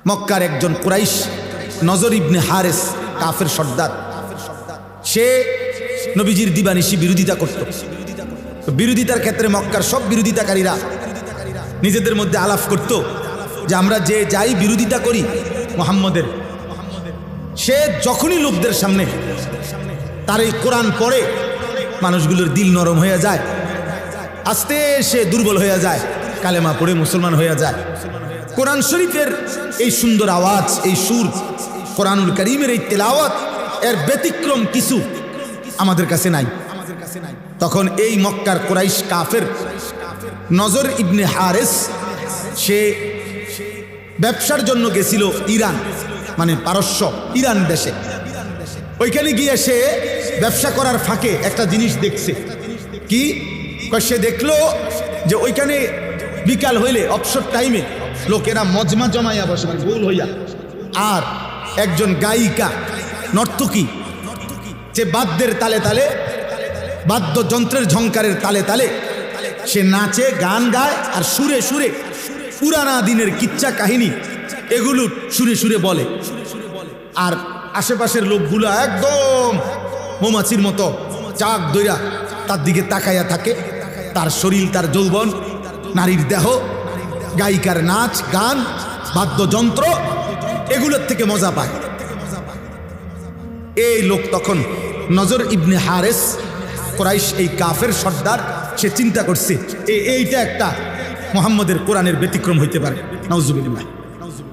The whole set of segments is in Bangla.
মক্কার একজন কুরাইশ নজর ইবনে হারেস কাফের সর্দার, সে নবীজির দিবানিশি বিরোধিতা করত। বিরোধিতার ক্ষেত্রে মক্কার সব বিরোধিতাকারীরা নিজেদের মধ্যে আলাপ করত যে আমরা যে যাই বিরোধিতা করি মুহাম্মদের, সে যখনই লোকদের সামনে তার এই কোরআন পড়ে মানুষগুলোর দিল নরম হয়ে যায়, আস্তে সে দুর্বল হয়ে যায়, কালেমা পড়ে মুসলমান হয়ে যায়। কোরআন শরীফের এই সুন্দর আওয়াজ, এই সুর, কোরআনুল কারীমের এই তেলাওয়াত, এর ব্যতিক্রম কিছু আমাদের কাছে নাই। তখন এই মক্কার কুরাইশ কাফের নজর ইবনে হারেস, সে ব্যবসার জন্য গেছিল ইরান, মানে পারস্য ইরান দেশে। ওইখানে গিয়ে সে ব্যবসা করার ফাঁকে একটা জিনিস দেখছে। কি? সে দেখলো যে ওইখানে বিকাল হইলে অবসর টাইমে লোকেরা মজমা জমাইয়া বসে, মানে গোল হইয়া, আর একজন গায়িকা নর্তকী যে বাদ্যের তালে তালে, বাদ্যযন্ত্রের ঝংকারের তালে তালে সে নাচে, গান গায়, আর সুরে সুরে পুরানা দিনের কিচ্ছা কাহিনী এগুলো সুরে সুরে বলে। আর আশেপাশের লোকগুলো একদম মৌমাছির মতো চাক দইরা তার দিকে তাকাইয়া থাকে। তার শরীর, তার যৌবন, নারীর দেহ, গায়িকার নাচ গান, বাদ্যযন্ত্র, এগুলোর থেকে মজা পায়। এই লোক তখন নজর ইবনে হারেস কুরাইশ, এই কাফের সর্দার, সে চিন্তা করছে এইটা একটা মুহাম্মদের কোরআনের ব্যতিক্রম হইতে পারে, নাউজুবিল্লাহ।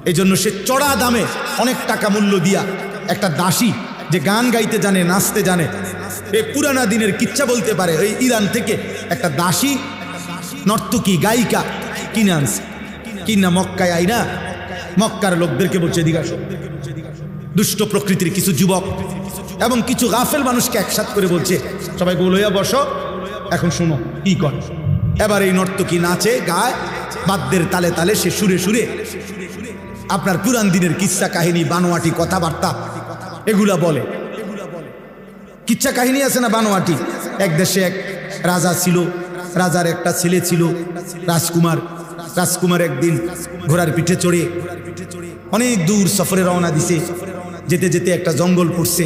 এই জন্য সে চড়া দামে অনেক টাকা মূল্য দিয়া একটা দাসী যে গান গাইতে জানে, নাচতে জানে, এই পুরানা দিনের কিচ্ছা বলতে পারে, ওই ইরান থেকে একটা দাসী নর্তকী গায়িকা কিনে আনছে। কিনা মক্কায় আইনা মক্কার লোকদেরকে বলছে এদিকে আসো। দুষ্ট প্রকৃতির কিছু যুবক এবং কিছু গাফেল মানুষকে একসাথে করে বলছে সবাই গোল হইয়া বসো, এখন শুনো কি কর। এবার এই নর্তকী নাচে গায়, বাদ্যের তালে তালে সে সুরে সুরে আপনার পুরান দিনের কিচ্ছা কাহিনী, বানোয়াটি কথাবার্তা এগুলা বলে। কিচ্ছা কাহিনী আছে না বানোয়াটি। এক দেশে এক রাজা ছিল, রাজার একটা ছেলে ছিল রাজকুমার। রাজকুমার একদিন ঘোড়ার পিঠে চড়ে অনেক দূর সফরে রওনা দিছে। যেতে যেতে একটা জঙ্গল পড়ছে।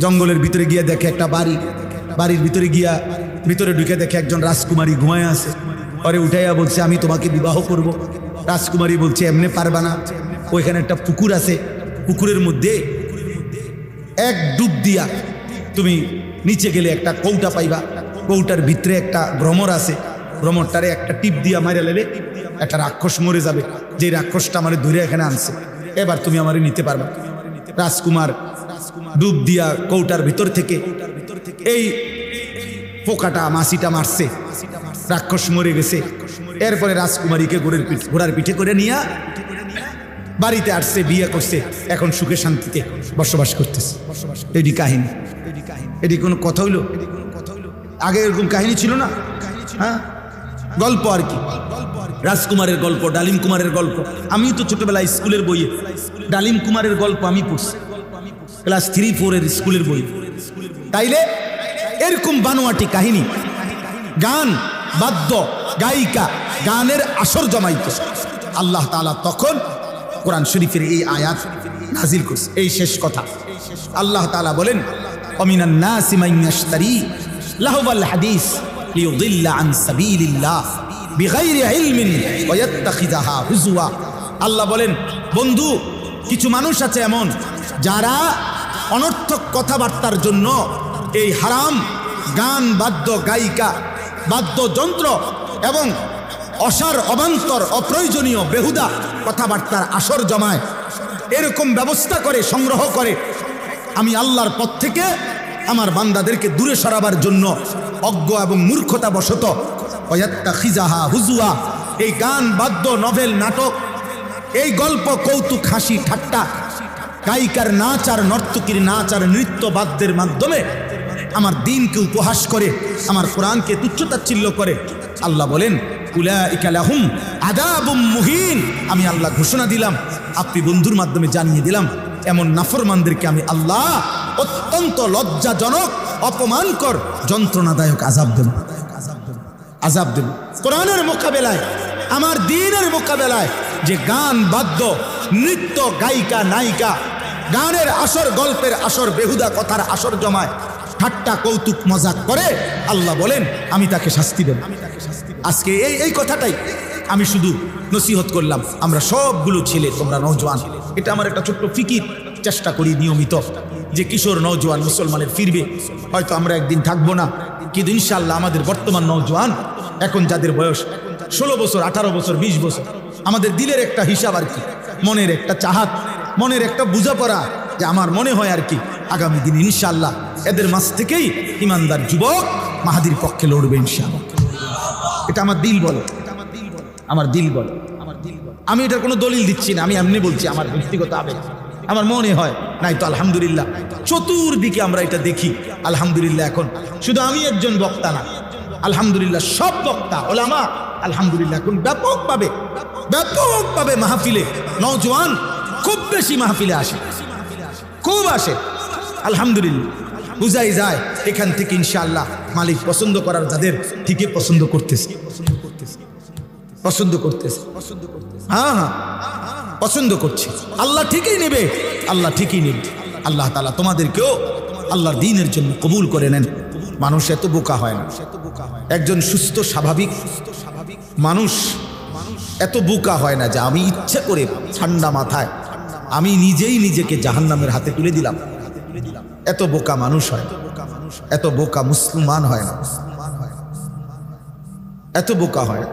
জঙ্গলের ভিতরে গিয়া দেখে একটা বাড়ি। বাড়ির ভিতরে গিয়া ভিতরে ঢুকে দেখে একজন রাজকুমারী ঘুমায় আছে। পরে উঠাইয়া বলছে আমি তোমাকে বিবাহ করব। রাজকুমারী বলছে এমনি পারবা না, ওইখানে একটা পুকুর আছে, পুকুরের মধ্যে এক ডুব দিয়া তুমি নিচে গেলে একটা কৌটা পাইবা। কৌটার ভিতরে একটা ভ্রমর আছে, ভ্রমরটারে একটা টিপ দিয়া মাইরা লেলে একটা রাক্ষস মরে যাবে, যে রাক্ষসটা আমারে ধরে এখানে আনছে, এবার তুমি আমারে নিতে পারবা। রাজকুমার ডুব দিয়া কৌটার ভিতর থেকে এই পোকাটা, মাছিটা মারছে, রাক্ষস মরে গেছে। এরপরে রাজকুমারীকে ঘোড়ার পিঠে করে নিয়ে বাড়িতে আসছে, বিয়ে করছে, এখন সুখে শান্তিতে বসবাস করতেছে। এটি কাহিনী, এটি কোনো কথা হইল? আগে এরকম কাহিনী ছিল না। হ্যাঁ, গল্প আর কি, রাজকুমারের গল্প, ডালিম কুমারের গল্প। আমি তো ছোটবেলায় স্কুলের বইয়ে ডালিম কুমারের গল্প আমি পড়ছি, ক্লাস 3-4 স্কুলের বই। তাইলে এরকম বানোয়াটি কাহিনী, গান, বাদ্য, গায়িকা, গানের আসর জমাইত। আল্লাহ তাআলা তখন কোরআন শরীফের এই আয়াত নাজিল করছে। এই শেষ কথা আল্লাহ তাআলা বলেন ওমিনান নাসি মান ইয়াশতারি লাহওয়াল হাদিস লিয়ুদিল্লা আন সাবিলিল্লাহ বিগাইরি ইলমিন ওয়া ইয়াত্তাখিযাহা হুজুয়া। আল্লাহ বলেন বন্ধু, কিছু মানুষ আছে এমন যারা অনর্থক কথাবার্তার জন্য এই হারাম গান, বাদ্য, গায়িকা, বাদ্যযন্ত্র এবং অসার, অবান্তর, অপ্রয়োজনীয় বেহুদা কথাবার্তার আসর জমায়, এরকম ব্যবস্থা করে, সংগ্রহ করে। আমি আল্লাহর পথ থেকে আমার বান্দাদেরকে দূরে সরাবার জন্য অজ্ঞ এবং মূর্খতা বশত ওয়াত্তাখিযাহা হুজুয়া, এই গান, বাদ্য, নভেল, নাটক, এই গল্প, কৌতুক, হাসি, ঠাট্টা, গায়িকার নাচ আর নর্তকীর নাচ আর নৃত্য বাদ্যের মাধ্যমে আমার দিনকে উপহাস করে, আমার কোরআনকে তুচ্ছতাচ্ছিল্য করে। আল্লাহ বলেন উলাইকা লাহুম আযাবুম মুহিন। আমি আল্লাহ ঘোষণা দিলাম, আপনি বন্ধুর মাধ্যমে জানিয়ে দিলাম, এমন নাফরমানদেরকে আমি আল্লাহ অত্যন্ত লজ্জাজনক, অপমানকর, যন্ত্রণাদায়ক আযাব দেব। আযাব দেব কোরআনের মোকাবেলায়, আমার দ্বীনের মোকাবেলায় যে গান বাদ্য নৃত্য গায়িকা নায়িকা গানের আসর গল্পের আসর বেহুদা কথার আসর জমায় ঠাট্টা কৌতুক মজাক করে, আল্লাহ বলেন আমি তাকে শাস্তি দেব। আজকে এই কথাটাই আমি শুধু নসিহত করলাম। আমরা সবগুলো ছেলে, তোমরা নওজোয়ান, এটা আমার একটা ছোট্ট ফিকির, চেষ্টা করি নিয়মিত যে কিশোর নওজোয়ান মুসলমানের ফিরবে। হয়তো আমরা একদিন থাকবো না, কিন্তু ইনশাআল্লাহ আমাদের বর্তমান নওজোয়ান, এখন যাদের বয়স 16 বছর 18 বছর 20 বছর, আমাদের দিলের একটা হিসাব আর কি, মনের একটা চাহাত, মনের একটা বোঝাপড়া, যে আমার মনে হয় আর কি আগামী দিন ইনশাআল্লাহ এদের মাঝ থেকেই ইমানদার যুবক মাহাদির পক্ষে লড়বে ইনশাআল্লাহ। এটা আমার দিল বলে, আমার দিল বলে। আমি এটার কোনো দলিল দিচ্ছি না, আমি এমনি বলছি আমার ব্যক্তিগত আবেগ, আমার মনে হয়। নাই তো আলহামদুলিল্লাহ চতুর্দিকে আমরা এটা দেখি আলহামদুলিল্লাহ। এখন শুধু আমি একজন বক্তা না, আলহামদুলিল্লাহ সব বক্তা ওলামা আলহামদুলিল্লাহ এখন ব্যাপকভাবে মাহফিলে নওজোয়ান খুব বেশি মাহফিলে আসে, খুব আসে আলহামদুলিল্লাহ। বুঝাই যায় এখান থেকে ইনশাআল্লাহ মালিক পছন্দ করার যাদের ঠিকই পছন্দ করতেছে, হ্যাঁ হ্যাঁ পছন্দ করছে। আল্লাহ ঠিকই নেবে, আল্লাহ ঠিকই নেবে। আল্লাহ তাআলা তোমাদেরকেও আল্লাহর দ্বীনের জন্য কবুল করে নেন। মানুষ এত বোকা হয় না, একজন সুস্থ স্বাভাবিক মানুষ এত বোকা হয় না যে আমি ইচ্ছা করে ঠান্ডা মাথায় আমি নিজেই নিজেকে জাহান্নামের হাতে তুলে দিলাম। এত বোকা মানুষ হয়, এত বোকা মুসলমান হয় না, এত বোকা হয়।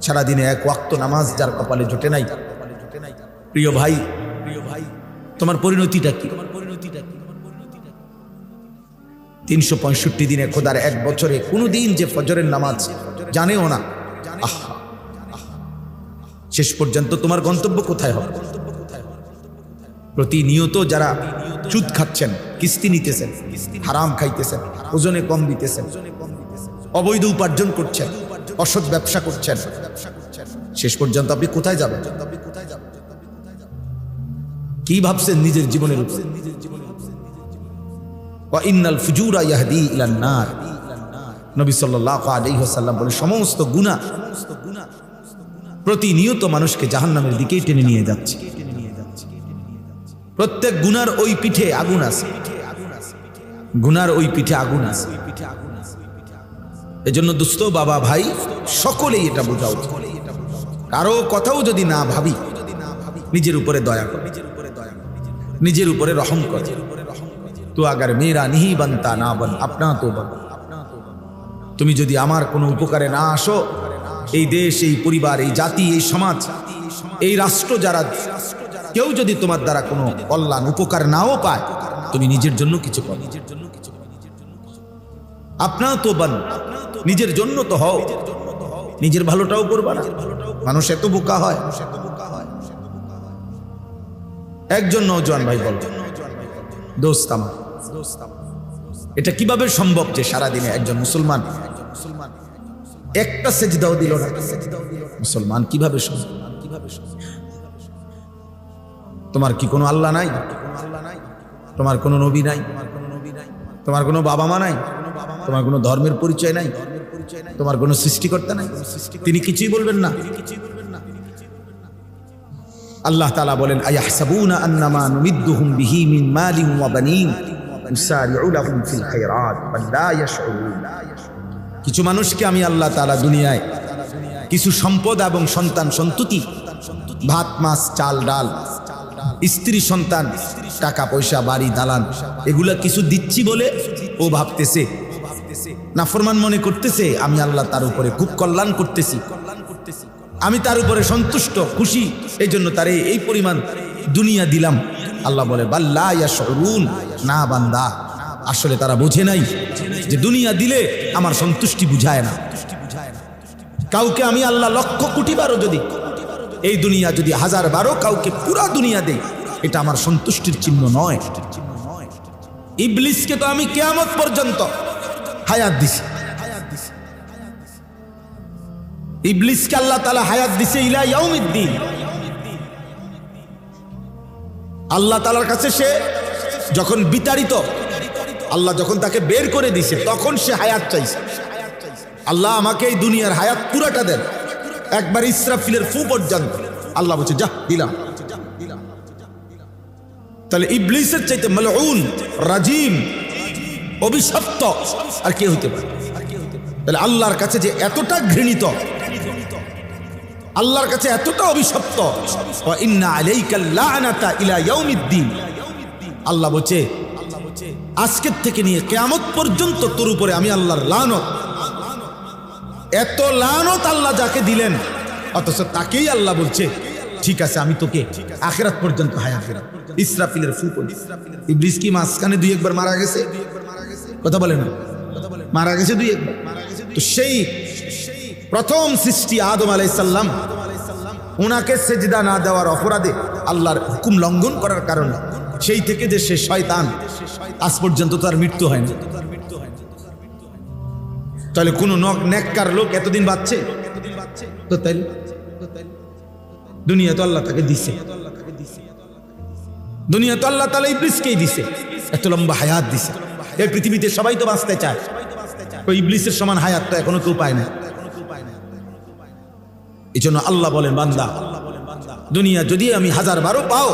সারাদিনে এক ওয়াক্ত নামাজ যার কপালে জোটে নাই, প্রিয় ভাই তোমার পরিণতিটা কি? 365 দিনে খোদার এক বছরে কোনো দিন যে ফজরের নামাজ জানেও না, শেষ পর্যন্ত তোমার গন্তব্য কোথায় হবে? প্রতিনিয়ত যারা সুদ খাচ্ছেন, কিস্তি নিতেছেন, হারাম খাইতেছেন, ওজনে কম দিতেছেন, অবৈধ উপার্জন করছেন, অসৎ ব্যবসা করছেন, শেষ পর্যন্ত আপনি কোথায় যাবেন? কি ভাবছেন নিজের জীবনের উপর? ওয়া ইন্নাল ফুজুরা ইয়াহদি ইলান নার, নবী সাল্লাল্লাহু আলাইহি ওয়াসাল্লাম বলে সমস্ত গুনাহ প্রতিনিয়ত মানুষকে জাহান্নামের দিকেই টেনে নিয়ে যাচ্ছে। প্রত্যেক গুনার ওই পিঠে আগুন আছে, গুনার ওই পিঠে আগুন আছে। এজন্য দোস্ত, বাবা, ভাই সকলেই এটা বোঝা উচিত। কারো কথাও যদি না ভাবি, নিজের উপরে দয়া কর, নিজের উপরে রহম কর। তো আগার মেরা নিহি বানতা না বন আপনা তো বন, তুমি যদি আমার কোনো উপকারে না আসো, এই দেশ, এই পরিবার, এই জাতি, এই সমাজ, এই রাষ্ট্র, যারা কেউ যদি তোমার দ্বারা কোনো কল্যাণ উপকার নাও পায়, তুমি নিজের জন্য কিছু করো। আপনা তো বন, নিজের জন্য তো হও, নিজের ভালোটাও করবা না। মানুষ এত বোকা হয়। একজন নওজোয়ান ভাই বল, দোস্ত আমার, এটা কিভাবে সম্ভব যে সারাদিনে একজন মুসলমান একটা সেজদাও দিল না? মুসলমান কিভাবে সম্ভব? তোমার কি কোনো আল্লাহ নাই? তোমার কোনো নবী নাই? তোমার কোনো বাবা মা নাই? তোমার কোনো ধর্মের পরিচয় নাই? তোমার কোনো সৃষ্টিকর্তা নাই? তিনি কিছুই বলবেন না। আল্লাহ তাআলা বলেন, আয়াহসাবুনা আন্নামা নুমিদ্দুহুম বিহি মিন মালিন ওয়া বানিন নুসারিউ লাহুম ফিল খায়রাত বাল লা ইয়াশউরুন। কিছু মানুষকে আমি আল্লাহ তাআলা দুনিয়ায় কিছু সম্পদ এবং সন্তান সন্ততি, ভাত মাছ চাল ডাল, স্ত্রী সন্তান, টাকা পয়সা বাড়ি দালান, এগুলা কিছু দিচ্ছি বলে ও ভাবতেছে, নাফরমান মনে করতেছে আমি আল্লাহ তার উপরে খুব কল্যাণ করতেছি, আমি তার উপরে সন্তুষ্ট খুশি, এই জন্য তারে এই পরিমাণ দুনিয়া দিলাম। আল্লাহ বলে বাল লা ইয়াশউরুন, না বান্দা, আসলে তারা বোঝে নাই যে দুনিয়া দিলে আমার সন্তুষ্টি বুঝায় না। কাউকে আমি আল্লাহ লক্ষ কোটি বারও যদি এই দুনিয়া যদি 1000 বারও কাউকে পুরা দুনিয়া দেই, এটা আমার সন্তুষ্টির চিহ্ন নয়। ইবলিসকে তো আমি কিয়ামত পর্যন্ত হায়াত দিছি, ইবলিসকে আল্লাহ তাআলা হায়াত দিছে ইলা ইয়াউমিদ্দিন। আল্লাহ তাআলার কাছে সে যখন বিতাড়িত, আল্লাহ যখন তাকে বের করে দিছে, তখন সে হায়াত চাইছে, আল্লাহ আমাকে এই দুনিয়ার হায়াত পুরাটা দেন, একবার ইসরাফিলের ফু পর্যন্ত আল্লাহ বলছে যা দিলাম। তাহলে ইবলিসের চাইতে মালউন, রাজিম, অভিশপ্ত আর কে হইতে পারে? তাহলে আল্লাহর কাছে যে এতটা ঘৃণিত, আল্লাহর কাছে এতটা অভিশপ্ত, ওয়া ইন্না আলাইকাল লা'নাতা ইলা ইয়াউমিদ্দিন, আল্লাহ বলছে আজকের থেকে নিয়ে কিয়ামত পর্যন্ত তোর উপরে আমি আল্লাহর লানত। এত লানত আল্লাহ যাকে দিলেন, অথচ তাকেই আল্লাহ বলছে ঠিক আছে আমি তোকে আখিরাত পর্যন্ত হায়াত দিলাম। ইসরাফিলের ফু পর্যন্ত। ইবলিস কি মাঝখানে দুই একবার মারা গেছে? কথা বলে না, মারা গেছে দুই একবার। তো সেই প্রথম সৃষ্টি আদম আলাইহিস সালাম, ওনাকে সেজদা না দেওয়ার অপরাধে, আল্লাহর হুকুম লঙ্ঘন করার কারণে, সেই থেকে যে সে শয়তান, আজ পর্যন্ত তার মৃত্যু হয়নি। তাহলে কোন নেককার লোক এতদিন বাঁচছে? তো তাইলে দুনিয়া তো আল্লাহ তাকে দিছে, দুনিয়া তো আল্লাহ তাআলা ইবলিসকেই দিছে, এত লম্বা হায়াত দিছে। এই পৃথিবীতে সবাই তো বাঁচতে চায়, ওই ইবলিসের সমান হায়াত তো এখনো কেউ পায় না। এই জন্য আল্লাহ বলেন বান্দা, দুনিয়া যদি আমি 1000 পাও,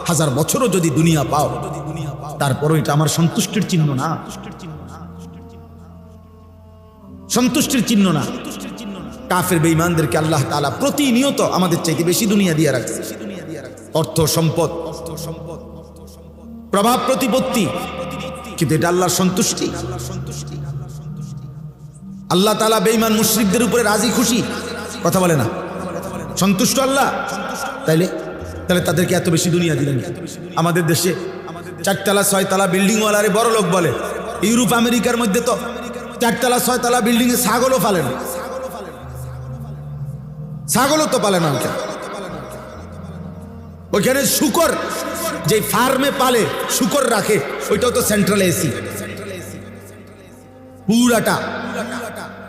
1000 বছরও যদি দুনিয়া পাও, তারপরও এটা আমার সন্তুষ্টির চিহ্ন না, সন্তুষ্টির চিহ্ন না। কাফের বেঈমানদেরকে আল্লাহ তাআলা প্রতিনিয়ত আমাদের চাইতে বেশি দুনিয়া দিয়ে রাখছে, অর্থ সম্পদ, প্রভাব প্রতিপত্তি, কিন্তু এটা আল্লাহর সন্তুষ্টি? আল্লাহ তাআলা বেঈমান মুশরিকদের উপরে রাজি খুশি? কথা বলে না, সন্তুষ্ট আল্লাহ? তাহলে তাদেরকে এত বেশি দুনিয়া দিলেন। আমাদের দেশে 4 তলা 6 তলা বিল্ডিং ওয়ালারে বড় লোক বলে, ইউরোপ আমেরিকার মধ্যে তো 4 তলা 6 তলা বিল্ডিং এ ছাগলও পালে না, ছাগলও তো পালে না। ওইখানে শুকর, যে ফার্মে পালে শুকর রাখে, ওইটাও তো সেন্ট্রাল এসি পুরাটা।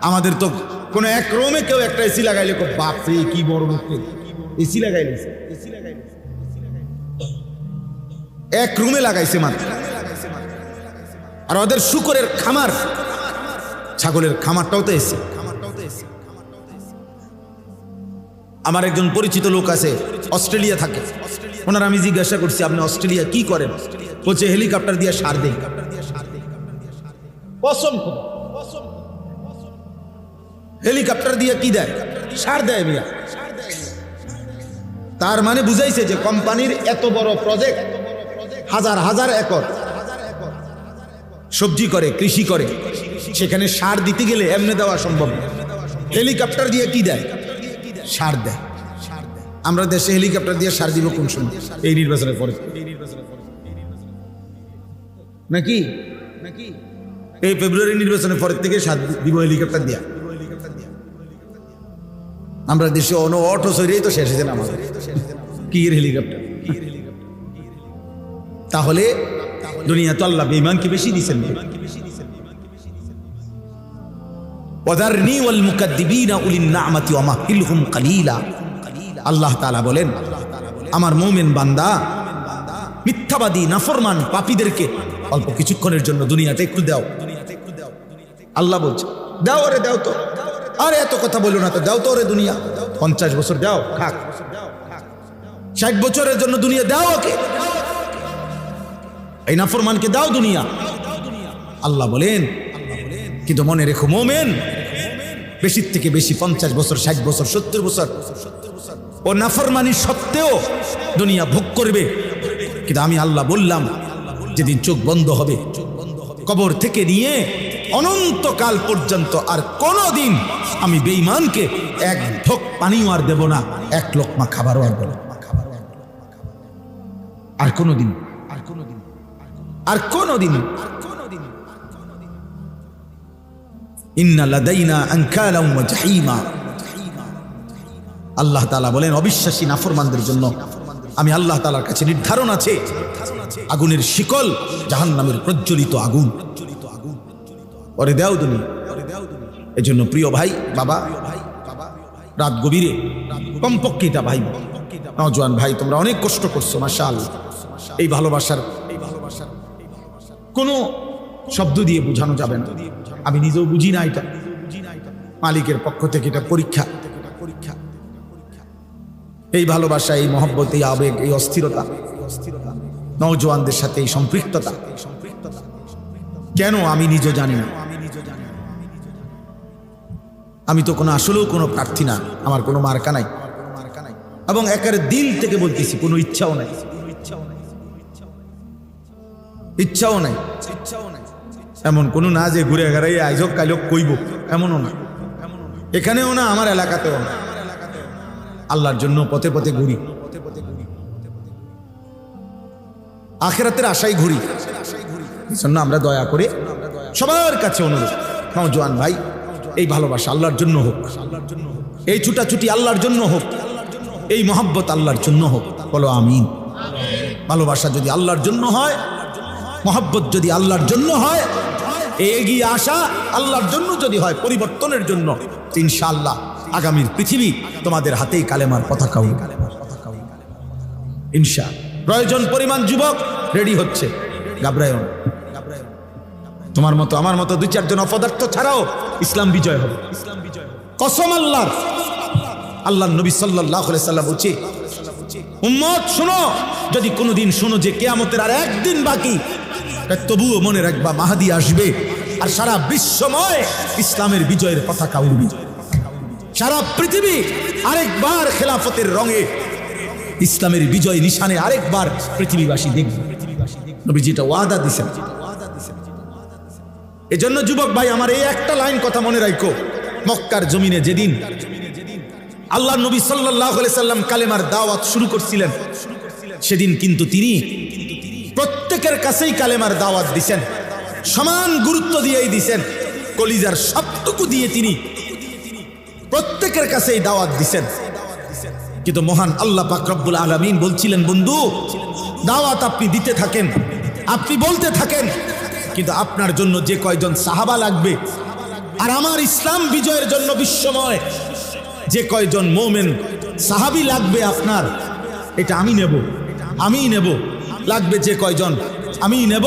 আমাদের তো কোন এক রুমে কেউ একটা এসি লাগাইলে বাপরে কি বড় মুখে এসি লাগাইলে, এক রুমে লাগাইছে মাত্র। আর ওদের শুকরের খামার, ছাগলের খামারটাও তো এসি। আমার একজন পরিচিত লোক আছে, অস্ট্রেলিয়া থাকে, ওনার আমি জিজ্ঞাসা করছি আপনি অস্ট্রেলিয়া কি করেন? বলছে হেলিকপ্টার দিয়ে সার দেই। হেলিকপ্টার দিয়ে কি দেয়? সার দেয় মিয়া। তার মানে বুঝাইছে যে কোম্পানির এত বড় প্রজেক্ট, 1000 একর সবজি করে, কৃষি করে, সেখানে সার দিতে গেলে এমনি দেওয়া সম্ভব না। হেলিকপ্টার দিয়ে কি দেয়? সার দেয়। আমরা দেশে হেলিকপ্টার দিয়ে সার দিব কোন সময়? এই নির্বাচনের পরে নাকি? এই ফেব্রুয়ারি নির্বাচনের পরের থেকে সার দিব হেলিকপ্টার দিয়া। আমরা দেশে অটো সরিয়ে তো শেষ হয়েছে না আমাদের কি হেলিকপ্টার। তাহলে দুনিয়া তো আল্লাহ বেঈমানকে বেশি দিয়েছেন। ওয়াদারনি ওয়াল মুকাদ্দিবিনা উলিন নি'মাতি ওয়া মাহিলহুম কালিলা। আল্লাহ তাআলা বলেন আমার মুমিন বান্দা মিথ্যাবাদী নাফরমান পাপীদেরকে অল্প কিছুক্ষণের জন্য দুনিয়াতে একটু দাও। আল্লাহ বলছে দাও, আরে দাও তো, আরে এত কথা বলো না তো, দাও তো ওরে দুনিয়া। 50 বছর দাও, খাক। 60 বছরের জন্য দুনিয়া দাও ওকে, এই নাফরমানকে দাও দুনিয়া। আল্লাহ বলেন কিন্তু মনে রেখো মুমিন, বেশির থেকে বেশি 50 বছর, 60 বছর, 70 বছর ও নাফরমানি সত্ত্বেও দুনিয়া ভোগ করবে। কিন্তু আমি আল্লাহ বললাম যেদিন চোখ বন্ধ হবে, কবর থেকে নিয়ে অনন্তকাল পর্যন্ত আর কোনদিন আমি বেঈমানকে এক ঢোক পানিও আর দেব না, এক লোকমা খাবারও আর দেব না। আর কোনদিন, আর কোনদিন। ইন্না লাদাইনা আনকালাম ওয়া জাহিমা। আল্লাহ তাআলা বলেন অবিশ্বাসী নাফরমানদের জন্য আমি আল্লাহ তাআলার কাছে নির্ধারণ আছে আগুনের শিকল, জাহান্নামের প্রজ্বলিত আগুন। ওরে দাও দুনিয়া। এজন্য প্রিয় ভাই, বাবা, রাত গভীরে কমপক্ষে এটা ভাই, নওজোয়ান ভাই, তোমরা অনেক কষ্ট করছো মাশাআল্লাহ। এই ভালোবাসার কোনো শব্দ দিয়ে বোঝানো যাবে না। আমি নিজেও বুঝি না, এটা মালিকের পক্ষ থেকে এটা পরীক্ষা। এই ভালোবাসা, এই মহব্বত, এই আবেগ, এই অস্থিরতা, নওজোয়ানদের সাথে এই সম্পৃক্ততা কেন আমি নিজে জানি না। আমি তো কোনো আসলেও কোনো প্রার্থী না, আমার কোনো মার্কা নাই, এবং একের দিল থেকে বলতেছি কোনো ইচ্ছাও নাই, ইচ্ছাও নাই। এমন কোনো না যে ঘুরে ঘেরাই আইজক কাইলক কইব, এমনও না, এখানেও না, আমার এলাকাতেও না। আল্লাহর জন্য পথে পথে ঘুরি, আখিরাতের আশায় ঘুরি। এই জন্য আমরা দয়া করে সবার কাছে অনুরোধ, নওজোয়ান ভাই, এই ভালোবাসা আল্লাহর জন্য হোক, এই ছুটাছুটি আল্লাহর জন্য হোক, এই মহব্বত আল্লাহর জন্য হোক। বলো আমিন। ভালোবাসা যদি আল্লাহর জন্য হয়, মহব্বত যদি আল্লাহর জন্য হয়, এগিয়ে আসা আল্লাহর জন্য যদি হয়, পরিবর্তনের জন্য, ইনশাআল্লাহ আগামীর পৃথিবী তোমাদের হাতেই কালেমার পতাকা উড়বে ইনশাআল্লাহ। প্রয়োজন পরিমাণ যুবক রেডি হচ্ছে, ঘাবড়ায়ও না। তোমার মতো আমার মতো দুই চারজন অপদার্থ ছাড়াও ইসলাম বিজয় হবে, কসম আল্লাহর। আল্লাহর নবী সাল্লাল্লাহু আলাইহি সাল্লাম বলছে, উম্মত শুনো, যদি কোনোদিন শোনো যে কিয়ামতের আর একদিন বাকি, তবুও মনে রাখবা মাহদী আসবে, আর সারা বিশ্বময় ইসলামের বিজয়ের পতাকা উড়বে। সারা পৃথিবী আরেকবার খেলাফতের রঙে ইসলামের বিজয় নিশানে আরেকবার পৃথিবীবাসী দেখবে। নবীজি এটা ওয়াদা দিয়েছেন। এজন্য যুবক ভাই আমার এই একটা লাইন কথা মনে রাখো, মক্কার জমিনে যেদিন আল্লাহ নবী সাল্লাল্লাহু আলাইহি সাল্লাম কালেমার দাওয়াত শুরু করছিলেন, সেদিন কিন্তু তিনি প্রত্যেকের কাছেই কালেমার দাওয়াত দিছেন, সমান গুরুত্ব দিয়েই দিছেন, কলিজার সবটুকু দিয়ে তিনি প্রত্যেকের কাছেই দাওয়াত দিছেন। কিন্তু মহান আল্লাহ পাক রব্বুল আলামিন বলছিলেন, বন্ধু দাওয়াত আপনি দিতে থাকেন, আপনি বলতে থাকেন, কিন্তু আপনার জন্য যে কয়জন সাহাবা লাগবে, আর আমার ইসলাম বিজয়ের জন্য বিশ্বময় যে কয়জন মোমেন সাহাবী লাগবে আপনার, এটা আমি নেব, আমিই নেব। লাগবে যে কয়জন আমিই নেব,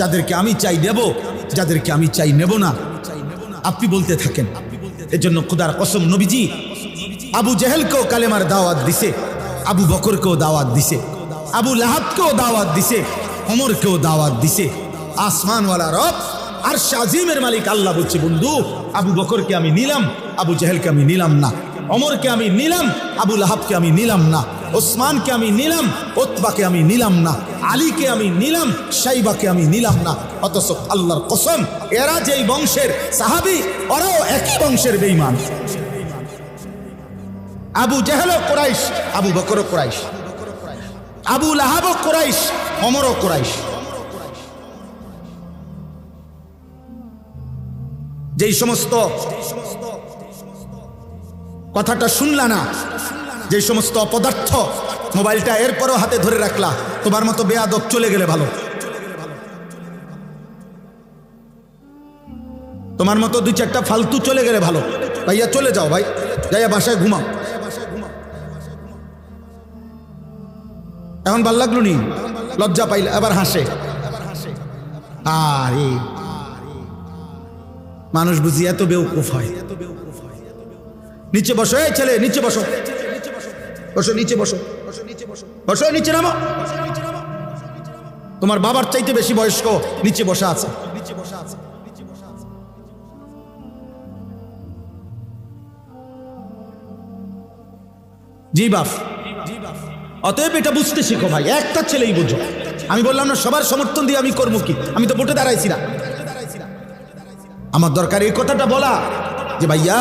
যাদেরকে আমি চাই নেব, যাদেরকে আমি চাই নেব না। আপনি বলতে থাকেন। এজন্য খুদার কসম, নবীজি আবু জেহেলকেও কালেমার দাওয়াত দিছে, আবু বকরকেও দাওয়াত দিছে, আবু লাহাবকেও দাওয়াত দিছে, ওমরকেও দাওয়াত দিছে। আসমানওয়ালা রব আরশ আজিমের মালিক আল্লাহ বলছে, বন্ধু আবু বকরকে আমি নিলাম, আবু জেহেলকে আমি নিলাম না, ওমরকে আমি নিলাম, আবু লাহাবকে আমি নিলাম না, ওসমানকে আমি নিলাম, উতবাকে আমি নিলাম না, আলীকে আমি নিলাম, শাইবাকে আমি নিলাম না। অথচ আল্লাহর কসম, এরা যেই বংশের সাহাবী, ওরাও একই বংশের বেঈমান। আবু জেহেলও কুরাইশ, আবু বকরও কুরাইশ, আবু লাহাবও কুরাইশ, ওমরও কুরাইশ। যেই সমস্ত কথাটা শুনলা না, যে সমস্ত অপদার্থ মোবাইলটা এরপরও হাতে ধরে রাখলা, তোমার মতো বেয়াদব চলে গেলে ভালো, তোমার মতো দুই চারটা ফালতু চলে গেলে ভালো। ভাইয়া চলে যাও, ভাই যাইয়া বাসায় ঘুমাও। এখন ভাল লাগলো নি, লজ্জা পাইলে আবার হাসে। আরে মানুষ বুঝি এত বেউকুফ হয়। নিচে বসো, এই ছেলে নিচে বসো, বসো নিচে বসো, বসো নিচে নামো। তোমার বাবার চাইতে বেশি বয়স্ক নিচে বসা আছে। জি বাপ, অতএব এটা বুঝতে শিখো ভাই, একটা ছেলেই বুঝো। আমি বললাম না সবার সমর্থন দিয়ে আমি করবো কি, আমি তো ভোটে দাঁড়াইছি না। আমার দরকার এই কথাটা বলা যে ভাইয়া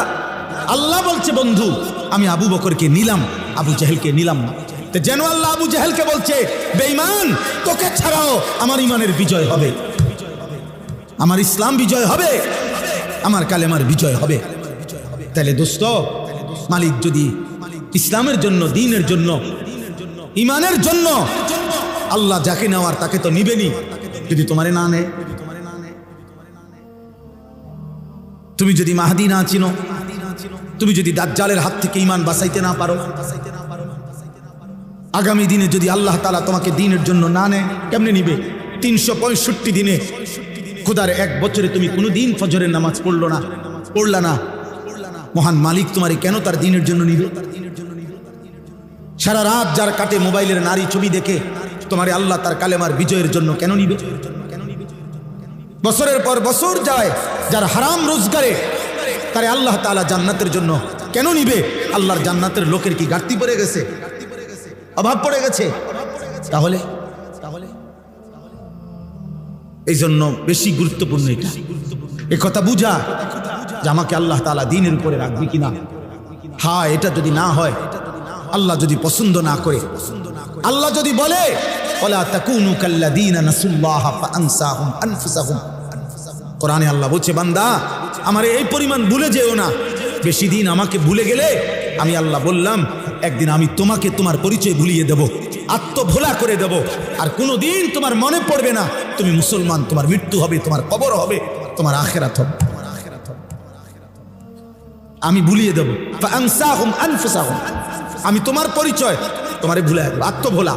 আল্লাহ বলছে, বন্ধু আমি আবু বকরকে নিলাম, আবু জেহেলকে নিলাম না। তো যেন আল্লাহ আবু জেহেলকে বলছে, বেঈমান তোকে ছাড়াও আমার ইমানের বিজয় হবে, আমার ইসলাম বিজয় হবে, আমার কালেমার বিজয় হবে। তাহলে দোস্ত, মালিক যদি ইসলামের জন্য, দ্বীনের জন্য, ইমানের জন্য আল্লাহ যাকে নেওয়ার তাকে তো নিবেনি। যদি তোমারে না নেয়, তুমি যদি মাহদী না চিনো, তুমি যদি দাজ্জালের হাত থেকে ইমান বাঁচাইতে না পারো, আগামী দিনে যদি আল্লাহ তাআলা তোমাকে দ্বীনের জন্য না নেয়, কেমনে নিবে? 365 দিনে খোদার এক বছরে তুমি কোনো দিন ফজরের নামাজ পড়লা না, মহান মালিক তোমারে কেন তার দ্বীনের জন্য নিবে? সারা রাত যার কাটে মোবাইলের নারী ছবি দেখে, তোমারে আল্লাহ তার কালেমার বিজয়ের জন্য কেন নিবে? বছরের পর বছর যায় যার হারাম রোজগারে, তারে আল্লাহ তাআলা জান্নাতের জন্য কেন নিবে? আল্লাহর জান্নাতের লোকের কি ঘাটতি পড়ে গেছে? অভাব পড়ে গেছে? তাহলে এই জন্য বেশি গুরুত্বপূর্ণ এটা, এ কথা বুঝা যে আমাকে আল্লাহ তাআলা দ্বীনের উপরে রাখবে কিনা। হ্যাঁ, এটা যদি না হয়, আল্লাহ যদি পছন্দ না করে, আল্লাহ যদি বলে ওয়ালা তাকুনু কাল্লাযীনা নাসুল্লাহা ফাআনসাহুম আনফুসাহুম, কোরআনে আল্লাহ বলছে বান্দা আমারে এই পরিমাণ ভুলে যেও না। বেশি দিন আমাকে ভুলে গেলে আমি আল্লাহ বললাম একদিন আমি তোমাকে তোমার পরিচয় ভুলিয়ে দেব, আত্মভোলা করে দেব, আর কোনোদিন তোমার মনে পড়বে না তুমি মুসলমান। তোমার মৃত্যু হবে, তোমার কবর হবে, তোমার আখিরাত হবে, আমি ভুলিয়ে দেব। ফাআনসাহুম আনফুসাহুম, আমি তোমার পরিচয় তোমারে ভুলে দেব, আত্মভোলা,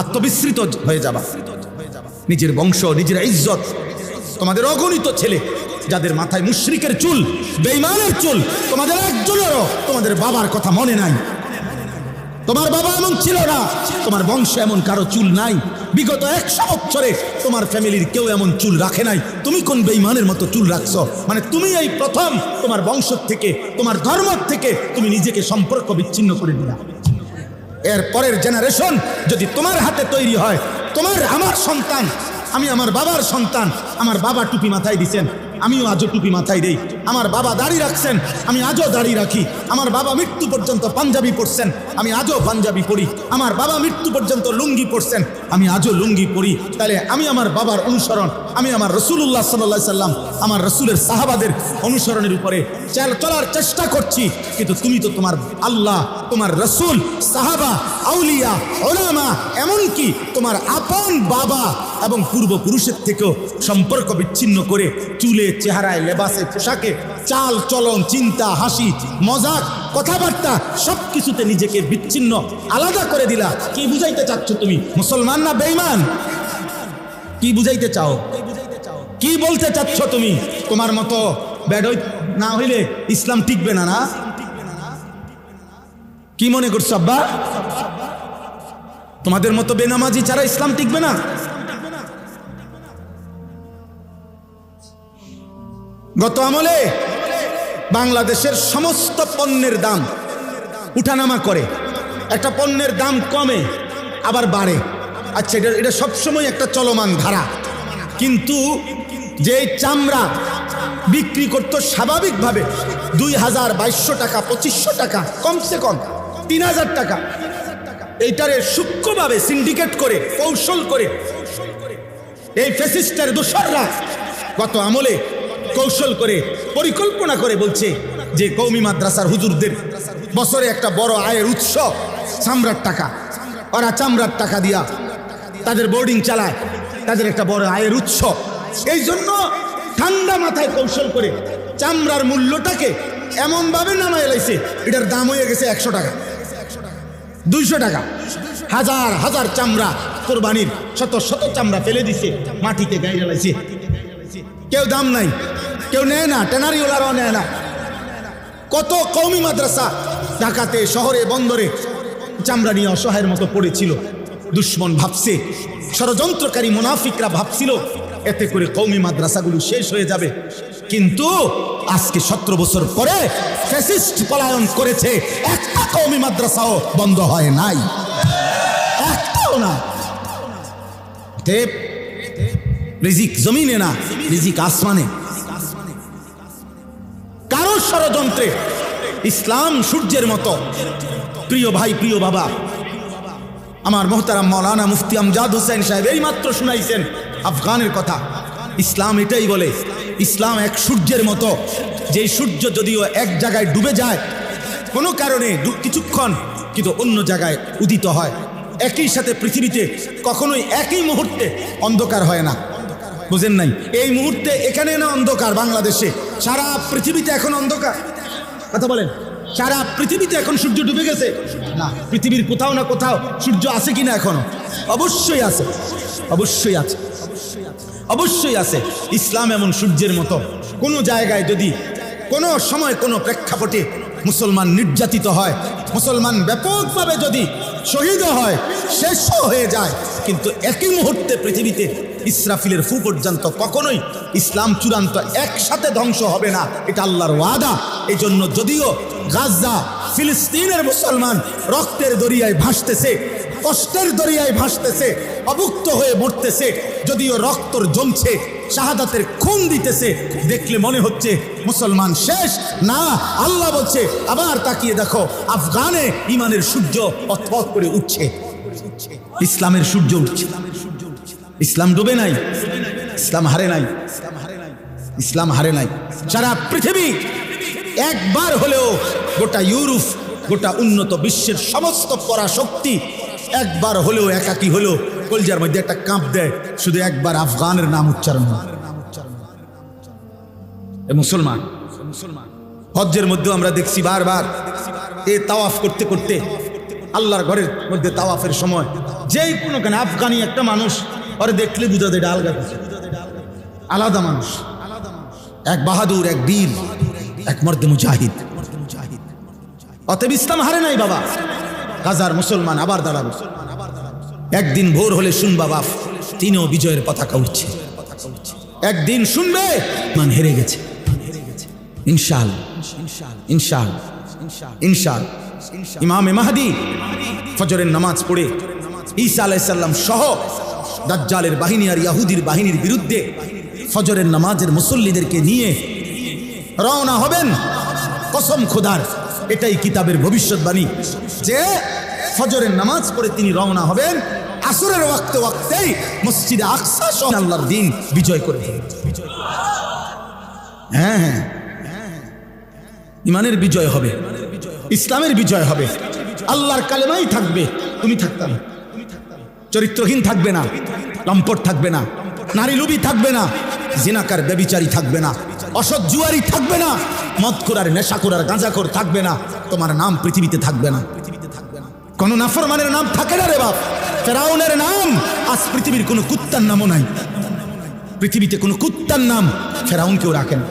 আত্মবিস্মৃত হয়ে যাবা। নিজের বংশ, নিজের ইজ্জত, তোমাদের অগণিত ছেলে যাদের মাথায় মুশরিকের চুল, বেঈমানের চুল, তোমাদের একজনেরও তোমাদের বাবার কথা মনে নাই। তোমার বাবা এমন ছিল না, তোমার বংশে এমন কারো চুল নাই। বিগত 100 বছরে তোমার ফ্যামিলির কেউ এমন চুল রাখে নাই। তুমি কোন বেঈমানের মতো চুল রাখছো? মানে তুমি এই প্রথম তোমার বংশ থেকে, তোমার ধর্ম থেকে তুমি নিজেকে সম্পর্ক বিচ্ছিন্ন করে দিলা। এর পরের জেনারেশন যদি তোমার হাতে তৈরি হয়, তোমার আমার সন্তান, আমি আমার বাবার সন্তান, আমার বাবা টুপি মাথায় দিছেন, আমিও আজও টুপি মাথায় দেই। আমার বাবা দাড়ি রাখছেন, আমি আজও দাড়ি রাখি। আমার বাবা মৃত্যু পর্যন্ত পাঞ্জাবি পরছেন, আমি আজও পাঞ্জাবি পরি। আমার বাবা মৃত্যু পর্যন্ত লুঙ্গি পরছেন, আমি আজও লুঙ্গি পরি। তাহলে আমি আমার বাবার অনুসরণ, আমি আমার রাসূলুল্লাহ সাল্লাল্লাহু আলাইহি সাল্লাম, আমার রাসূলের সাহাবাদের অনুসরণের উপরে চলার চেষ্টা করছি। কিন্তু তুমি তো তোমার আল্লাহ, তোমার রাসূল, সাহাবা, আউলিয়া, উলামা, এমনকি তোমার আপন বাবা এবং পূর্বপুরুষের থেকেও সম্পর্ক বিচ্ছিন্ন করে চুলে, চেহারায়, লেবাসে, পোশাকে, চাল চলন, চিন্তা, হাসি, মজাক, কথাবার্তা সবকিছুতে নিজেকে বিচ্ছিন্ন, আলাদা করে দিলা। কি বুঝাইতে চাচ্ছ তুমি? মুসলমান না বেঈমান? কি বুঝাইতে চাও? কি বলতে চাচ্ছ তুমি? তোমার মতো বেডই না হইলে ইসলাম টিকবে না, না? কি মনে করছো আব্বা? তোমাদের মতো বেনামাজি ছাড়া ইসলাম টিকবে না? গত আমলে বাংলাদেশের সমস্ত পণ্যের দাম উঠানামা করে, একটা পণ্যের দাম কমে আবার বাড়ে। আচ্ছা, এটা সবসময় একটা চলমান ধারা। কিন্তু যে চামড়া বিক্রি করতো স্বাভাবিকভাবে 2000-2200 টাকা, 2500 টাকা, কমসে কম 3000 টাকা, এইটারে সূক্ষ্মভাবে সিন্ডিকেট করে, কৌশল করে এই ফ্যাসিস্টের দোসররা গত আমলে কৌশল করে, পরিকল্পনা করে বলছে যে কওমি মাদ্রাসার হুজুরদের বছরে একটা বড় আয়ের উৎস চামড়ার টাকা। ওরা চামড়ার টাকা দিয়া তাদের বোর্ডিং চালায়, তাদের একটা বড় আয়ের উৎস। এই জন্য ঠান্ডা মাথায় কৌশল করে চামড়ার মূল্যটাকে এমনভাবে নামায় লাইছে, এটার দাম হয়ে গেছে 100 টাকা, 200 টাকা। হাজার হাজার চামড়া কোরবানির, শত শত চামড়া ফেলে দিছে, মাটিতে গাইয়া লাইছে। কেউ দাম নাই, কেউ নেয় না, ট্যানারিওয়ালারাও নেয় না। কত কওমি মাদ্রাসা ঢাকাতে, শহরে, বন্দরে চামড়া নিয়ে অসহায়ের মতো পড়েছিল। দুশ্মন ভাবছে, ষড়যন্ত্রকারী মুনাফিকরা ভাবছিল এতে করে কওমি মাদ্রাসাগুলো শেষ হয়ে যাবে। কিন্তু আজকে 17 বছর পরে ফ্যাসিস্ট পলায়ন করেছে, একটা কওমি মাদ্রাসাও বন্ধ হয় নাই, একটাও না। রিজিক জমিনে না, রিজিক আসমানে। কারো ষড়যন্ত্রে ইসলাম সূর্যের মতো। প্রিয় ভাই, প্রিয় বাবা, আমার মোহতারাম মাওলানা মুফতি আমজাদ হোসেন সাহেব এই মাত্র শুনাইছেন আফগানের কথা। ইসলাম এটাই বলে, ইসলাম এক সূর্যের মতো, যে সূর্য যদিও এক জায়গায় ডুবে যায় কোনো কারণে কিছুক্ষণ, কিন্তু অন্য জায়গায় উদিত হয়। একই সাথে পৃথিবীতে কখনোই একই মুহূর্তে অন্ধকার হয় না, বুঝেন নাই? এই মুহূর্তে এখানে না অন্ধকার বাংলাদেশে, সারা পৃথিবীতে এখন অন্ধকার। কথা বলেন, সারা পৃথিবীতে এখন সূর্য ডুবে গেছে না? পৃথিবীর কোথাও না কোথাও সূর্য আছে কিনা এখনো? অবশ্যই আছে, অবশ্যই আছে, অবশ্যই আছে। ইসলাম এমন সূর্যের মতো। কোনো জায়গায় যদি কোনো সময় কোনো প্রেক্ষাপটে মুসলমান নির্যাতিত হয়, মুসলমান ব্যাপকভাবে যদি শহীদও হয়, শেষও হয়ে যায়, কিন্তু একই মুহূর্তে পৃথিবীতে ইসরাফিলের ফু পর্যন্ত কখনোই ইসলাম চূড়ান্ত একসাথে ধ্বংস হবে না, এটা আল্লাহর ওয়াদা। এই জন্য যদিও গাজা ফিলিস্তিনের মুসলমান রক্তের দরিয়ায় ভাসতেছে, কষ্টের দরিয়ায় ভাসতেছে, অভুক্ত হয়ে মরতেছে, যদিও রক্তর জমছে, শাহাদাতের খুন দিতেছে, দেখলে মনে হচ্ছে মুসলমান শেষ না। আল্লাহ বলছে আবার তাকিয়ে দেখো, আফগানে ইমানের সূর্য পথ করে উঠছে, ইসলামের সূর্য উঠছে। ইসলাম ডুবে নাই, ইসলাম হারে নাই, ইসলাম হারে নাই। সারা পৃথিবী একবার হলেও, গোটা ইউরোপ, গোটা উন্নত বিশ্বের সমস্ত পরাশক্তি একবার হলেও, একাকি হলেও কলজার মধ্যে একটা কাঁপ দেয়, শুধু একবার আফগানের নাম উচ্চারণ হয়। মুসলমান হজ্জের মধ্যেও আমরা দেখছি বারবার এ তাওয়াফ করতে করতে, আল্লাহর ঘরের মধ্যে তাওয়াফের সময় যেই কোনো কেন আফগানি একটা মানুষ ওরে দেখলে বুঝা দেয় আলগা কিছু, আলাদা মানুষ, এক বাহাদুর, এক বীর, এক মর্দে মুজাহিদ। অতএব ইসলাম হারে নাই বাবা। গাজার মুসলমান আবার দাঁড়াবে, একদিন ভোর হলে শুনবা বাপ, তিনিও বিজয়ের পতাকা উঠছে। একদিন শুনবে মান হেরে গেছে, ইনশাআল্লাহ, ইনশাআল্লাহ, ইনশাআল্লাহ। ইমামে মাহদী ফজরের নামাজ পড়ে ঈসা আলাইহিস সালাম সহ দাজ্জালের বাহিনী আর ইহুদির বাহিনীর বিরুদ্ধে ফজরের নামাজের মুসল্লিদেরকে নিয়ে রওনা হবেন। কসম খোদার, এটাই কিতাবের ভবিষ্যৎবাণী যে ফজরের নামাজ পড়ে তিনি রওনা হবেন, আসরের ওয়াক্তেই মসজিদে আকসা সহ আল্লাহর দ্বীন বিজয় করে দেবেন। হ্যাঁ হ্যাঁ, ইমানের বিজয় হবে, ইসলামের বিজয় হবে, আল্লাহর কালেমাই থাকবে, তুমি থাকতে না, চরিত্রহীন থাকবে না, লম্পট থাকবে না, নারী লোভী থাকবে না, জিনাকার ব্যভিচারী থাকবে না, অসৎ জুয়ারি থাকবে না, মদখোর, নেশাখোর, গাঁজাখোর থাকবে না, তোমার নাম পৃথিবীতে থাকবে না। কোন নাফরমানের নাম থাকে না রে বাপ। ফেরাউনের নাম আজ পৃথিবীর কোন কুত্তার নামও নাই। পৃথিবীতে কোন কুত্তার নাম ফেরাউন কেউ রাখে না।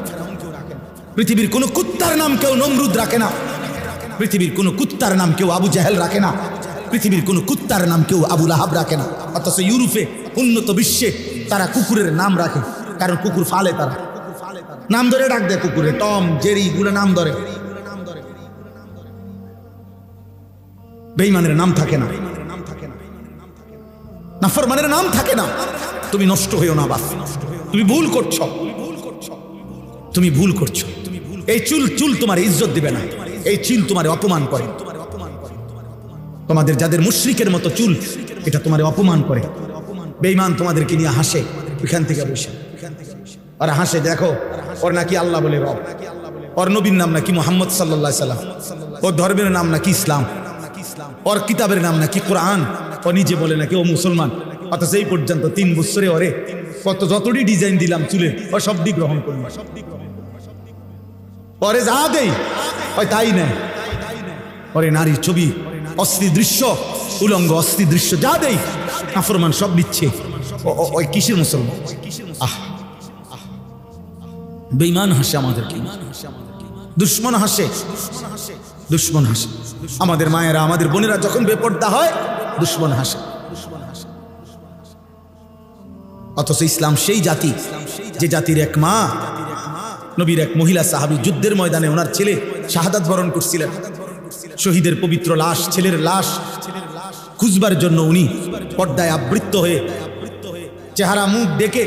পৃথিবীর কোন কুত্তার নাম কেউ নমরুদ রাখে না। পৃথিবীর কোন কুত্তার নাম কেউ আবু জাহেল রাখে না। পৃথিবীর কোন কুত্তার নাম কেউ আবু লাহাব রাখে না। অথচ ইউরোপে, উন্নত বিশ্বে তারা কুকুরের নাম রাখে, কারণ কুকুর ফালে, তারা নাম ধরে ডাক দেয় কুকুরে, টম, জেরি, গুলো নাম ধরে। বেঈমানের নাম থাকে না, নাফরমানের নাম থাকে না। তুমি নষ্ট হইও না বাপ, তুমি ভুল করছো, তুমি ভুল করছো। এই চুল তোমার ইজ্জত দিবে না, এই চুল তোমার অপমান করে। তোমাদের যাদের মুশরিকের মতো চুল, এটা তোমার অপমান করে। বেঈমান তোমাদেরকে নিয়ে হাসে, এখান থেকে বসে আর হাসে, দেখো ওর নাকি আল্লাহ বলে রব, ওর নবীর নাম নাকি মুহাম্মদ সাল্লাল্লাহু আলাইহি সাল্লাম, ওর ধর্মের নাম নাকি ইসলাম, ওর কিতাবের নাম নাকি কোরআন, ও নিজে বলে নাকি ও মুসলমান। অথচ এই পর্যন্ত 3 বছরে ওরে যতটি ডিজাইন দিলাম চুলে, ও সবটি গ্রহণ করল। পরে যা দেই ওই তাই নেয়। ওরে নারীর ছবি, অস্থির দৃশ্য, উলঙ্গ অস্থির দৃশ্য যা দেই, নাফরমান সব নিচ্ছে। ওই কিসের মুসলমান? আহ, বেঈমান হাসে আমাদেরকে, দুশ্মন হাসে, দুশ্মন হাসে। আমাদের মায়েরা, আমাদের বোনেরা যখন বেপর্দা হয়, দুশ্মন হাসে। অথচ ইসলাম সেই জাতি, যে জাতির এক মা, নবীর এক মহিলা সাহাবী যুদ্ধের ময়দানে ওনার ছেলে শাহাদাত বরণ করছিলেন। শহীদের পবিত্র লাশ, ছেলের লাশ খুঁজবার জন্য উনি পর্দায় আবৃত্ত হয়ে চেহারা মুখ ডেকে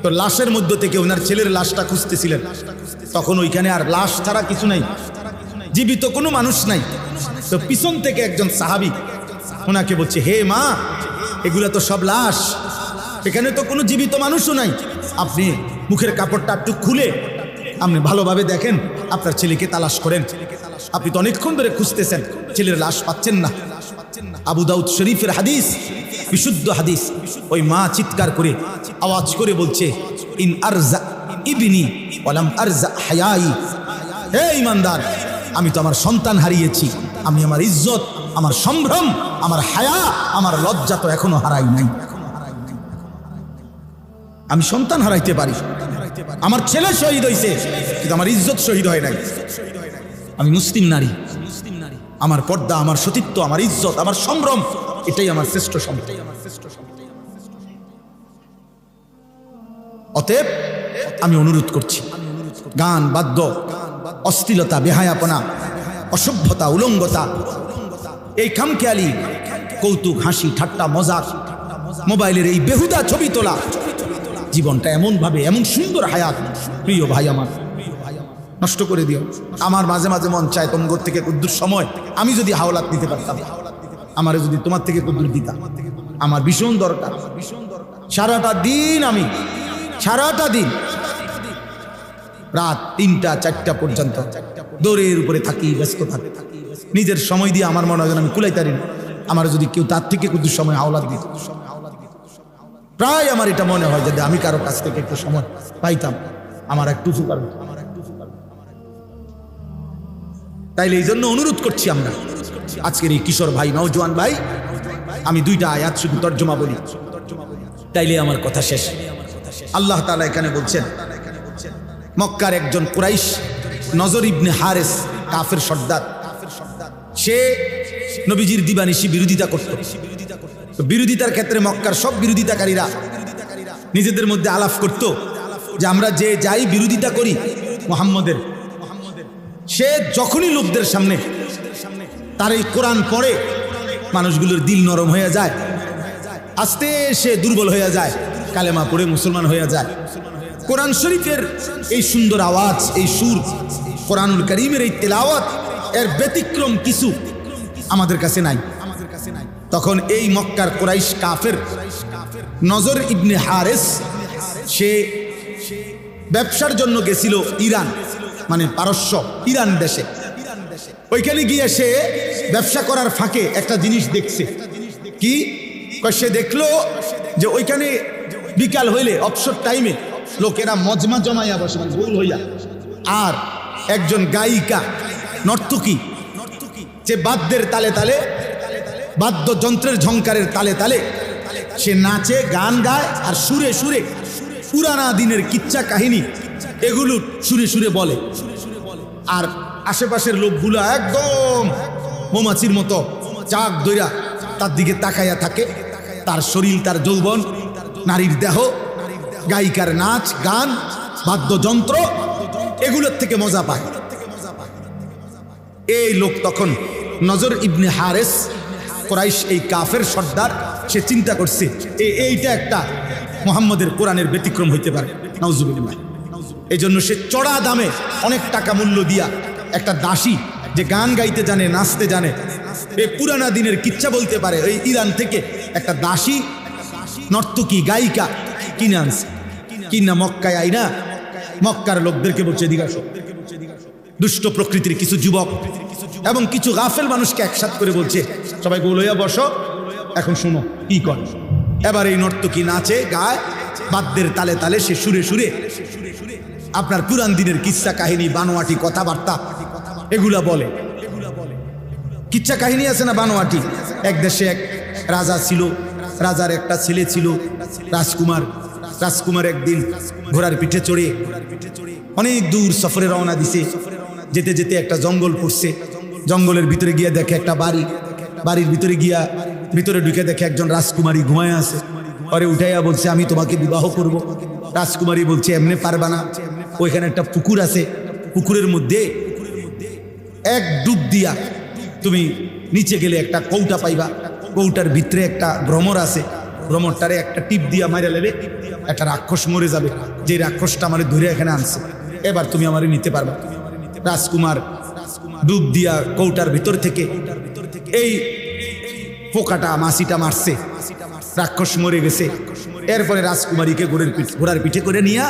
তো লাশের মধ্য থেকে ওনার ছেলের লাশটা খুঁজতেছিলেন। তখন ওইখানে আর লাশ ছাড়া কিছু নাই, জীবিত কোনো মানুষ নাই। তো পিছন থেকে একজন সাহাবী ওনাকে বলছে, হে মা, এগুলা তো সব লাশ, এখানে তো কোনো জীবিত মানুষও নাই। আপনি মুখের কাপড়টা একটু খুলে আপনি ভালোভাবে দেখেন, আপনার ছেলেকে তালাশ করেন। আপনি তো অনেকক্ষণ ধরে খুঁজতেছেন, ছেলের লাশ পাচ্ছেন না। আবু দাউদ শরীফের হাদিস, বিশুদ্ধ হাদিস। ওই মা চিৎকার করে আওয়াজ করে বলছে, ইন আরজা ইবনি ওয়ালাম আরজা হায়াই। হে ঈমানদার, আমি তো আমার সন্তান হারিয়েছি, আমি আমার ইজ্জত, আমার সম্ভ্রম, আমার হায়া, আমার লজ্জা তো এখনো হারাই নাই। আমি সন্তান হারাইতে পারি, আমার ছেলে শহীদ হয়েছে, কিন্তু আমার ইজ্জত শহীদ হয় নাই। আমি মুসলিম নারী, আমার পর্দা, আমার সতীত্ব, আমার ইজ্জত, আমার সম্ভ্রম, এটাই আমার শ্রেষ্ঠ সম্পদ। অতএব আমি অনুরোধ করছি, গান, বাদ্য, অশ্লীলতা, বেহায়াপনা, অসভ্যতা, উলঙ্গতা, এই খামখেয়ালি, কৌতুক, হাসি, ঠাট্টা, মজাক, মোবাইলের এই বেহুদা ছবি তোলা, জীবনটা এমন ভাবে, এমন সুন্দর হায়াত, প্রিয় ভাই আমার, নষ্ট করে দিও। আমার মাঝে মাঝে মন চায় তোমার থেকে কুদ্দুর সময় আমি যদি হাওলাত নিতে পারতাম, আমারে যদি তোমার থেকে কুদ্দুর দিতাম, আমার ভীষণ দরকার। সারাটা দিন আমি, সারাটা দিন রাত 3টা 4টা পর্যন্ত দৌড়ের উপরে থাকি, ব্যস্ত থাকি, নিজের সময় দিয়ে আমার মনে হয় আমি কুলাইতারি না। আমার যদি কেউ তার থেকে কুদ্দুর সময় হাওলাত দিত, প্রায় আমার এটা মনে হয় যদি আমি কারো কাছ থেকে একটু সময় পাইতাম, আমার একটু উপকার হতো। তাইলে এই জন্য অনুরোধ করছি আমরা আজকের এই কিশোর ভাই, নওজোয়ান ভাই, আমি 2টা আয়াত শুধু তর্জমা বলি, তাইলে আমার কথা শেষ। আল্লাহ তাআলা এখানে বলছেন, মক্কার একজন কুরাইশ, নজর ইবনে হারেস, কাফের সর্দার, সে নবীজির দিবানিশি বিরোধিতা করত। বিরোধিতার ক্ষেত্রে মক্কার সব বিরোধিতাকারীরা নিজেদের মধ্যে আলাপ করত যে আমরা যে যাই বিরোধিতা করি মুহাম্মদের, সে যখনই লোকদের সামনে তার এই কোরআন পড়ে মানুষগুলোর দিল নরম হয়ে যায়, আস্তে সে দুর্বল হয়ে যায়, কালেমা পড়ে মুসলমান হয়ে যায়। কোরআন শরীফের এই সুন্দর আওয়াজ, এই সুর, কোরআনুল কারীমের এই তেলাওয়াত, এর ব্যতিক্রম কিছু আমাদের কাছে নাই। তখন এই মক্কার কুরাইশ কাফের নজর ইবনে হারেস, সে ব্যবসার জন্য গেছিল ইরান, মানে পারস্য, ইরান দেশে। ওইখানে গিয়ে সে ব্যবসা করার ফাঁকে একটা জিনিস দেখছে। কি? সে দেখলো যে ওইখানে বিকাল হইলে, অবসর টাইমে লোকেরা মজমা জমাইয়া বসে, গোল হইয়া, আর একজন গায়িকা, নর্তকী, যে বাদ্যের তালে তালে, বাদ্যযন্ত্রের ঝংকারের তালে তালে সে নাচে, গান গায়, আর সুরে সুরে পুরানা দিনের কিচ্ছা কাহিনী এগুলো সুরে সুরে বলে। আর আশেপাশের লোকগুলো একদম মৌমাছির মতো চাক দইরা তার দিকে তাকাইয়া থাকে। তার শরীর, তার যৌবন, নারীর দেহ, গায়িকার নাচ, গান, বাদ্যযন্ত্র, এগুলোর থেকে মজা পায়। এই লোক তখন নজর ইবনে হারেস, কুরাইশ এই কাফের সর্দার, সে চিন্তা করছে এইটা একটা মুহাম্মদের কোরআনের ব্যতিক্রম হইতে পারে, নাউজুবিল্লাহ। এই জন্য সে চড়া দামে অনেক টাকা মূল্য দিয়া একটা দাসী, যে গান গাইতে জানে, নাচতে জানে, এই পুরানা দিনের কিচ্ছা বলতে পারে, ওই ইরান থেকে একটা দাসী, নর্তকী, গায়িকা কিনে আনছে। কিনা মক্কায় আইনা মক্কার লোকদেরকে বলছে, এদিকে আসো। দুষ্ট প্রকৃতির কিছু যুবক এবং কিছু গাফেল মানুষকে একসাথ করে বলছে, সবাই গোল হইয়া বসো, এখন শুনো কি কর। এবার এই নর্তকী নাচে, গায়, বাদ্যের তালে তালে সে সুরে সুরে আপনার পুরান দিনের কিচ্ছা কাহিনী, বানোয়াটি কথাবার্তা এগুলা বলে। কিচ্ছা কাহিনী আছে না বানোয়াটি। এক দেশে এক রাজা ছিল, রাজার একটা ছেলে ছিল রাজকুমার। রাজকুমার একদিন ঘোড়ার পিঠে চড়ে অনেক দূর সফরে রওনা দিছে। যেতে যেতে একটা জঙ্গল পড়ছে। জঙ্গলের ভিতরে গিয়া দেখে একটা বাড়ি। বাড়ির ভিতরে গিয়া ভিতরে ঢুকে দেখে একজন রাজকুমারী ঘুমায় আছে। পরে উঠাইয়া বলছে, আমি তোমাকে বিবাহ করব। রাজকুমারী বলছে, এমনি পারবা না, ওইখানে একটা পুকুর আছে, পুকুরের মধ্যে এক ডুব দিয়া তুমি নিচে গেলে একটা কৌটা পাইবা। কৌটার ভিতরে একটা ভ্রমর আছে, ভ্রমরটারে একটা টিপ দিয়া মাইরা লেলে একটা রাক্ষস মরে যাবে, যে রাক্ষসটা আমারে ধরে এখানে আনছে, এবার তুমি আমারে নিতে পারবা। রাজকুমার ডুব দিয়া কৌটার ভিতর থেকে এই পোকাটা, মাছিটা মারছে, রাক্ষস মরে গেছে। এরপরে রাজকুমারীকে ঘোড়ার পিঠে করে নিয়ে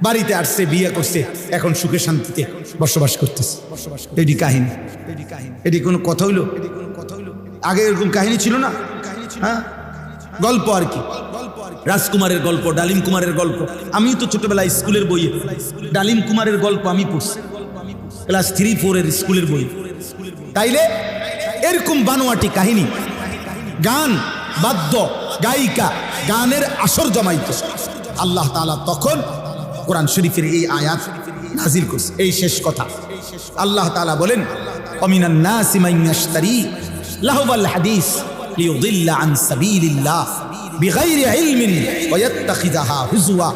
বাড়িতে আসছে, বিয়ে করছে, এখন সুখে শান্তিতে বসবাস করতেছে। এটি কাহিনী, এটি কোনো কথা হইল? আগে এরকম কাহিনী ছিল না। হ্যাঁ, গল্প আর কি, রাজকুমারের গল্প, ডালিম কুমারের গল্প। আমি তো ছোটবেলায় স্কুলের বইয়ে ডালিম কুমারের গল্প আমি পড়ছি, ক্লাস 3-4 স্কুলের বই। তাইলে এরকম বানোয়াটি কাহিনী, গান, বাদ্য, গায়িকা, গানের আসর জমাইত। আল্লাহ তাআলা তখন কোরআন শরীফের এই আয়াত নাজিল করছে। এই শেষ কথা। আল্লাহ তাআলা বলেন ওয়ামিনান নাসি মান ইয়াশতারি লাহওয়াল হাদিস লিয়ুদিল্লা আন সাবিলিল্লাহ বিগাইরি ইলমিন ওয়া ইয়াত্তাখিযাহা হুজওয়া।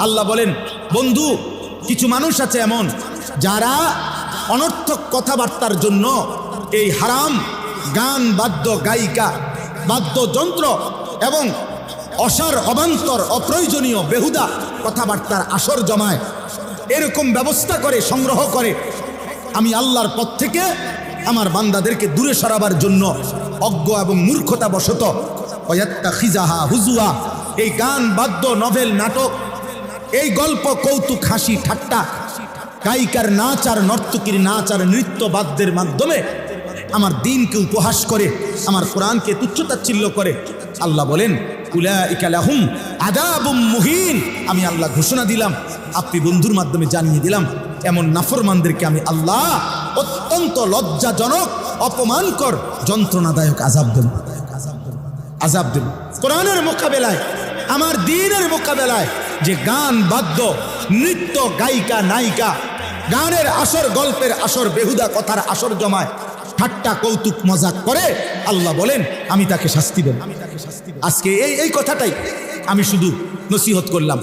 আল্লাহ বলেন বন্ধু, কিছু মানুষ আছে এমন যারা অনর্থক কথাবার্তার জন্য এই হারাম গান, বাদ্য, গায়িকা, বাদ্যযন্ত্র এবং অসার, অবান্তর, অপ্রয়োজনীয় বেহুদা কথাবার্তার আসর জমায়, এরকম ব্যবস্থা করে, সংগ্রহ করে। আমি আল্লাহর পথ থেকে আমার বান্দাদেরকে দূরে সরাবার জন্য অজ্ঞ এবং মূর্খতা বশত ওয়াত্তাখিযাহা হুজুয়া, এই গান, বাদ্য, নভেল, নাটক, এই গল্প, কৌতুক, হাসি, ঠাট্টা, গায়িকার নাচ আর নর্তকীর নাচ আর নৃত্য বাদ্যের মাধ্যমে আমার দিনকে উপহাস করে, আমার কোরআনকে তুচ্ছতাচ্ছিল্য করে। আল্লাহ বলেন উলাইকা লাহুম আযাবুম মুহিন। আমি আল্লাহ ঘোষণা দিলাম, আপনি বন্ধুর মাধ্যমে জানিয়ে দিলাম, এমন নাফরমানদেরকে আমি আল্লাহ অত্যন্ত লজ্জাজনক, অপমানকর, যন্ত্রণাদায়ক আযাব দেব, আযাব দেব। কোরআনের মোকাবেলায়, আমার দ্বীনের মোকাবেলায় যে গান, বাদ্য, নৃত্য, গায়িকা, নায়িকা, গানের আসর, গল্পের আসর, বেহুদা কথার আসর জমায়, ঠাট্টা, কৌতুক, মজাক করে, আল্লাহ বলেন আমি তাকে শাস্তি দেব। আজকে এই কথাটাই আমি শুধু নসিহত করলাম।